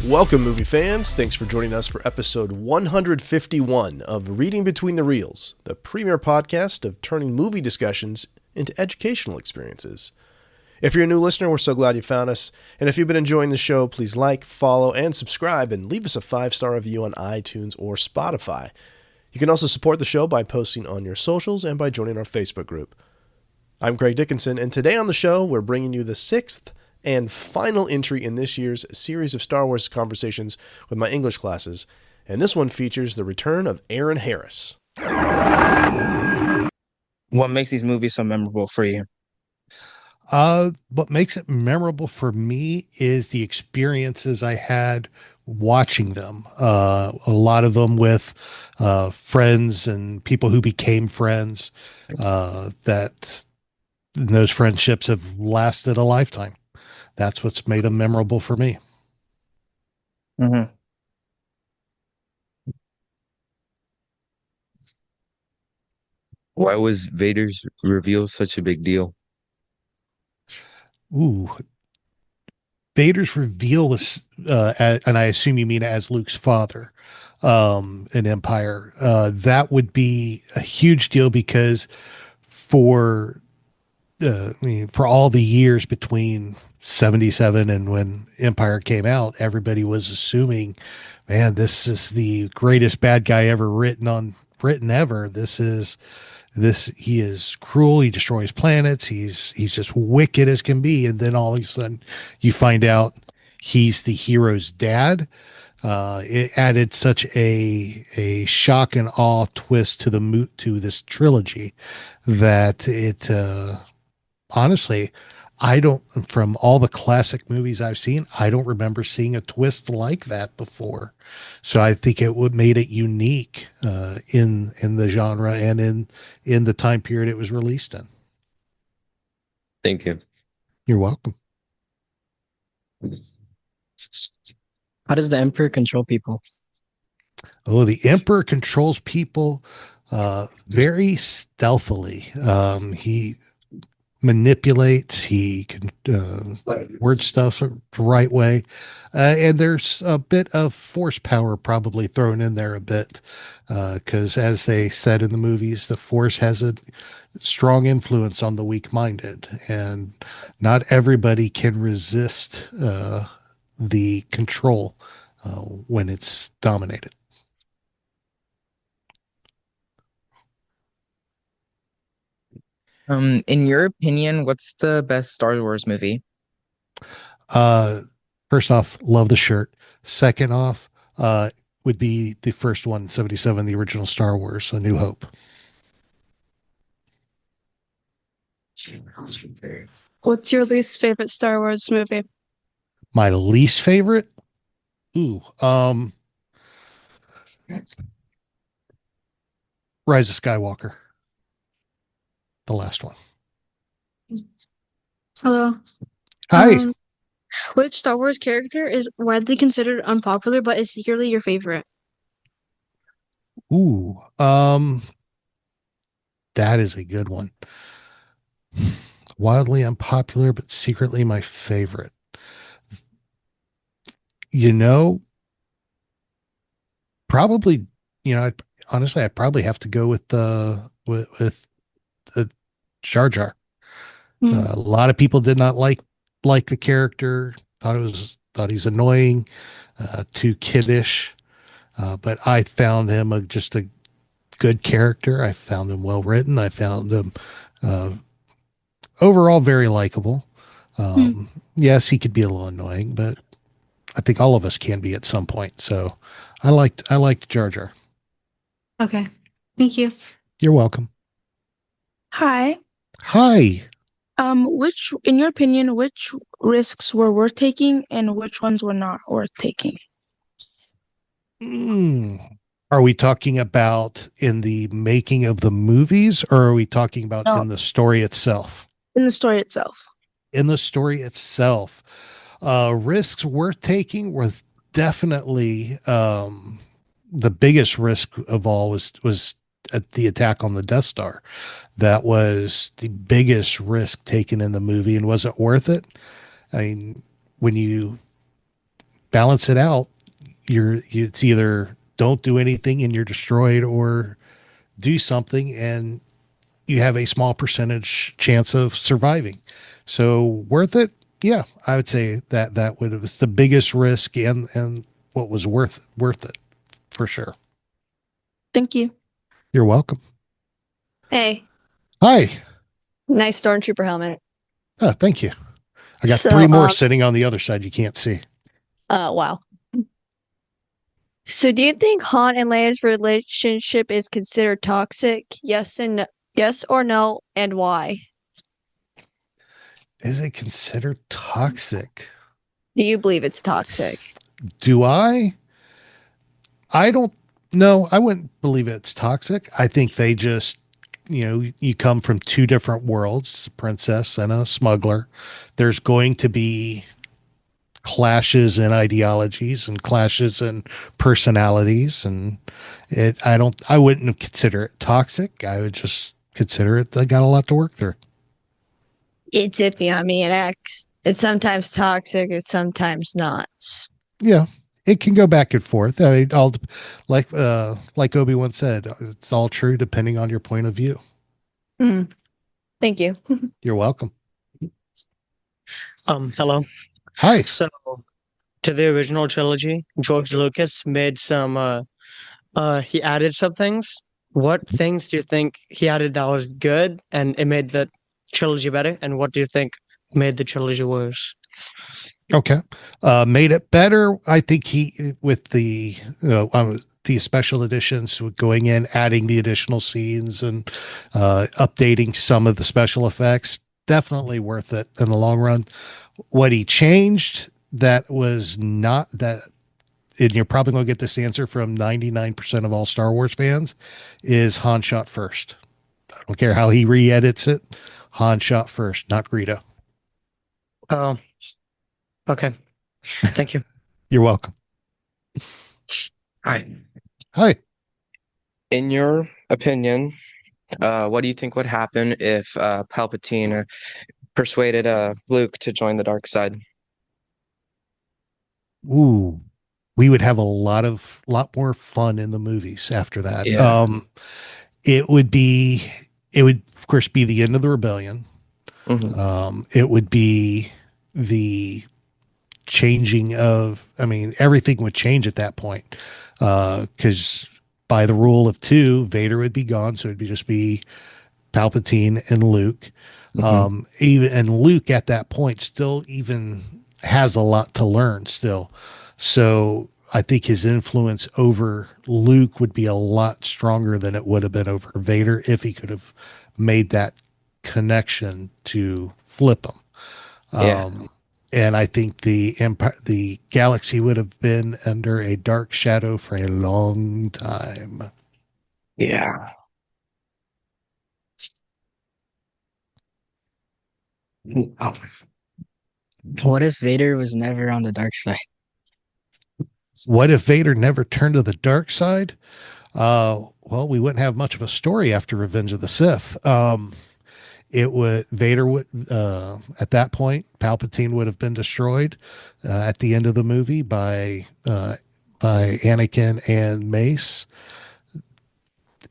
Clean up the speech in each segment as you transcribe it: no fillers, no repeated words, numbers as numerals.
Welcome, movie fans. Thanks for joining us for episode 151 of Reading Between the Reels, the premier podcast of turning movie discussions into educational experiences. If you're a new listener, we're so glad you found us. And if you've been enjoying the show, please like, follow, and subscribe, and leave us a 5-star review on iTunes or Spotify. You can also support the show by posting on your socials and by joining our Facebook group. I'm Craig Dickinson, and today on the show, we're bringing you the 6th and final entry in this year's series of Star Wars conversations with my English classes, and this one features the return of Aaron Harris. What makes these movies so memorable for you? What makes it memorable for me is the experiences I had watching them. A lot of them with friends and people who became friends, that those friendships have lasted a lifetime. That's what's made them memorable for me. Mm-hmm. Why was Vader's reveal such a big deal? Ooh, Vader's reveal was, and I assume you mean as Luke's father, in Empire. That would be a huge deal because for for all the years between 77 and when Empire came out, everybody was assuming, man, this is the greatest bad guy ever written ever. He is cruel. He destroys planets. He's just wicked as can be. And then all of a sudden you find out he's the hero's dad. It added such a shock and awe twist to this trilogy that it, honestly, I don't, from all the classic movies I've seen, I don't remember seeing a twist like that before. So I think it would made it unique in the genre and in the time period it was released in. Thank you. You're welcome. How does the Emperor control people? Oh, the Emperor controls people very stealthily. He manipulates, he can word stuff the right way, and there's a bit of force power probably thrown in there a bit, because as they said in the movies, the force has a strong influence on the weak-minded, and not everybody can resist the control when it's dominated. In your opinion, what's the best Star Wars movie? Uh, First off, love the shirt. Second off, would be the first one, 77, the original Star Wars, A New Hope. What's your least favorite Star Wars movie? My least favorite? Rise of Skywalker. The last one. Hello. Hi. Which Star Wars character is widely considered unpopular but is secretly your favorite? That is a good one. Wildly unpopular, but secretly my favorite. Probably, honestly, I'd probably have to go with with Jar Jar. A lot of people did not like the character. Thought he's annoying, too kiddish. But I found him just a good character. I found him well written. I found him overall very likable. Yes, he could be a little annoying, but I think all of us can be at some point. So I liked Jar Jar. Okay. Thank you. You're welcome. Hi. Hi. In your opinion, which risks were worth taking and which ones were not worth taking? Are we talking about in the making of the movies, or are we talking about No. in the story itself? In the story itself. In the story itself, risks worth taking was definitely the biggest risk of all was at the attack on the Death Star. That was the biggest risk taken in the movie. And was it worth it? I mean, when you balance it out, it's either don't do anything and you're destroyed, or do something and you have a small percentage chance of surviving. So worth it? Yeah, I would say that would have the biggest risk and what was worth it for sure. Thank you. You're welcome. Hey, Hi. nice stormtrooper helmet. Oh, thank you. I got So, 3 more sitting on the other side you can't see. Wow. So, do you think Han and Leia's relationship is considered toxic? Yes or no, and why? Is it considered toxic? Do you believe it's toxic? Do I? I don't know. I wouldn't believe it's toxic. I think they just, you come from 2 different worlds, a princess and a smuggler. There's going to be clashes in ideologies and clashes in personalities. And I wouldn't consider it toxic. I would just consider it, they got a lot to work through. It's iffy on me. It's sometimes toxic, it's sometimes not. Yeah. It can go back and forth. I mean, like Obi-Wan said, it's all true depending on your point of view. Thank you. You're welcome. Hello. Hi. So, to the original trilogy, George Lucas made some, he added some things. What things do you think he added that was good and it made the trilogy better? And what do you think made the trilogy worse? Okay. Made it better. I think he, with the special editions, going in, adding the additional scenes and updating some of the special effects, definitely worth it in the long run. What he changed that was not that, and you're probably going to get this answer from 99% of all Star Wars fans, is Han shot first. I don't care how he re-edits it. Han shot first, not Greedo. Oh, okay. Thank you. You're welcome. Hi. Hi. In your opinion, what do you think would happen if Palpatine persuaded Luke to join the dark side? Ooh, we would have a lot more fun in the movies after that. Yeah. It would of course be the end of the rebellion. Mhm. It would be the changing of, everything would change at that point. Cause by the rule of 2, Vader would be gone. So it'd just be Palpatine and Luke. And Luke at that point still even has a lot to learn still. So I think his influence over Luke would be a lot stronger than it would have been over Vader if he could have made that connection to flip him. Yeah. And I think the galaxy would have been under a dark shadow for a long time. Yeah. What if Vader was never on the dark side? What if Vader never turned to the dark side? Well, we wouldn't have much of a story after Revenge of the Sith. Vader would, at that point, Palpatine would have been destroyed at the end of the movie by Anakin and Mace,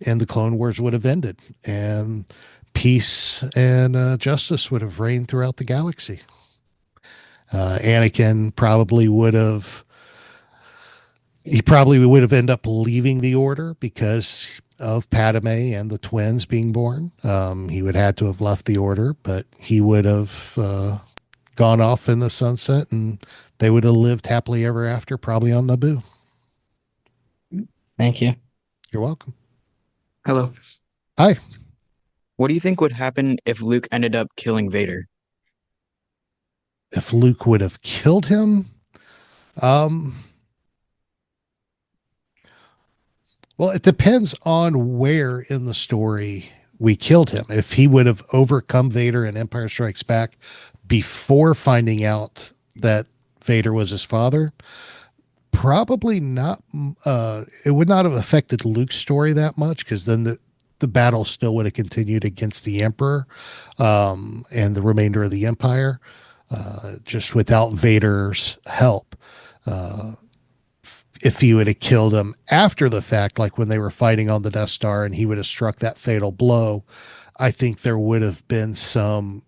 and the Clone Wars would have ended, and peace and justice would have reigned throughout the galaxy. Anakin probably would have ended up leaving the Order because of Padme and the twins being born. He would have to have left the Order, but he would have gone off in the sunset, and they would have lived happily ever after, probably on Naboo. Thank you. You're welcome. Hello. Hi. What do you think would happen if Luke ended up killing Vader? If Luke would have killed him, well, it depends on where in the story we killed him. If he would have overcome Vader in Empire Strikes Back before finding out that Vader was his father, probably not. It would not have affected Luke's story that much, because then the battle still would have continued against the Emperor and the remainder of the Empire, just without Vader's help. if he would have killed him after the fact, like when they were fighting on the Death Star and he would have struck that fatal blow, I think there would have been some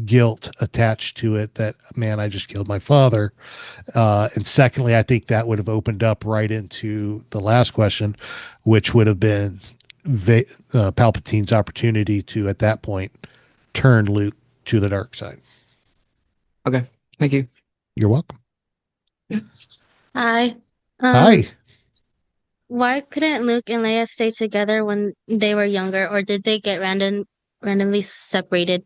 guilt attached to it that, man, I just killed my father. And secondly, I think that would have opened up right into the last question, which would have been Palpatine's opportunity to, at that point, turn Luke to the dark side. Okay. Thank you. You're welcome. Hi. Hi. Why couldn't Luke and Leia stay together when they were younger, or did they get randomly separated?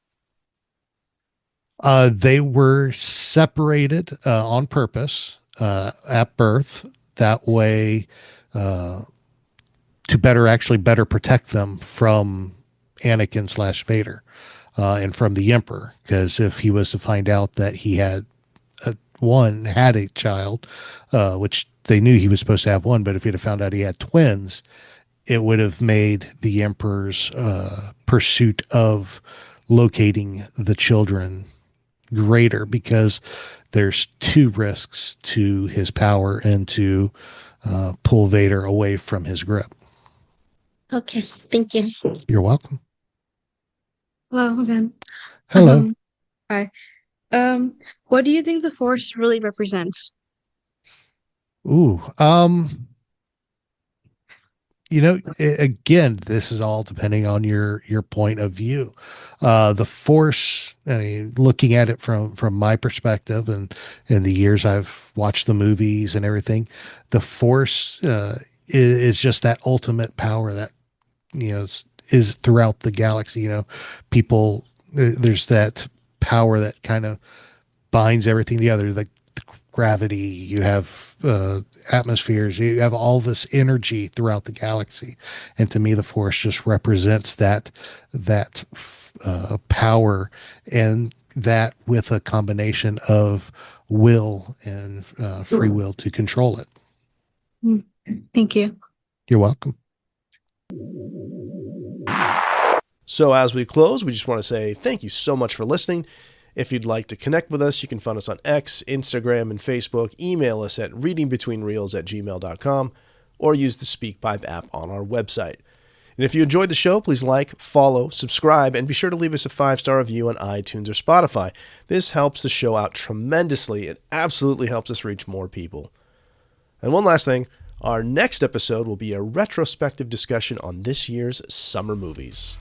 They were separated on purpose at birth. That way, to better protect them from Anakin / Vader and from the Emperor. Because if he was to find out that he had a child, which they knew he was supposed to have one, but if he'd have found out he had twins, it would have made the Emperor's pursuit of locating the children greater, because there's two risks to his power and to pull Vader away from his grip. Okay, thank you. You're welcome. Hello again. Hello. Hi. What do you think the Force really represents? Ooh. Again, this is all depending on your point of view. The Force, I mean, looking at it from my perspective and in the years I've watched the movies and everything, the Force is just that ultimate power that, is throughout the galaxy. People, there's that power that kind of binds everything together, like the gravity, you have atmospheres, you have all this energy throughout the galaxy. And to me, the Force just represents that power, and that with a combination of will and free will to control it. Thank you. You're welcome. So as we close, we just want to say thank you so much for listening. If you'd like to connect with us, you can find us on X, Instagram, and Facebook. Email us at readingbetweenreels@gmail.com or use the SpeakPipe app on our website. And if you enjoyed the show, please like, follow, subscribe, and be sure to leave us a 5-star review on iTunes or Spotify. This helps the show out tremendously. It absolutely helps us reach more people. And one last thing, our next episode will be a retrospective discussion on this year's summer movies.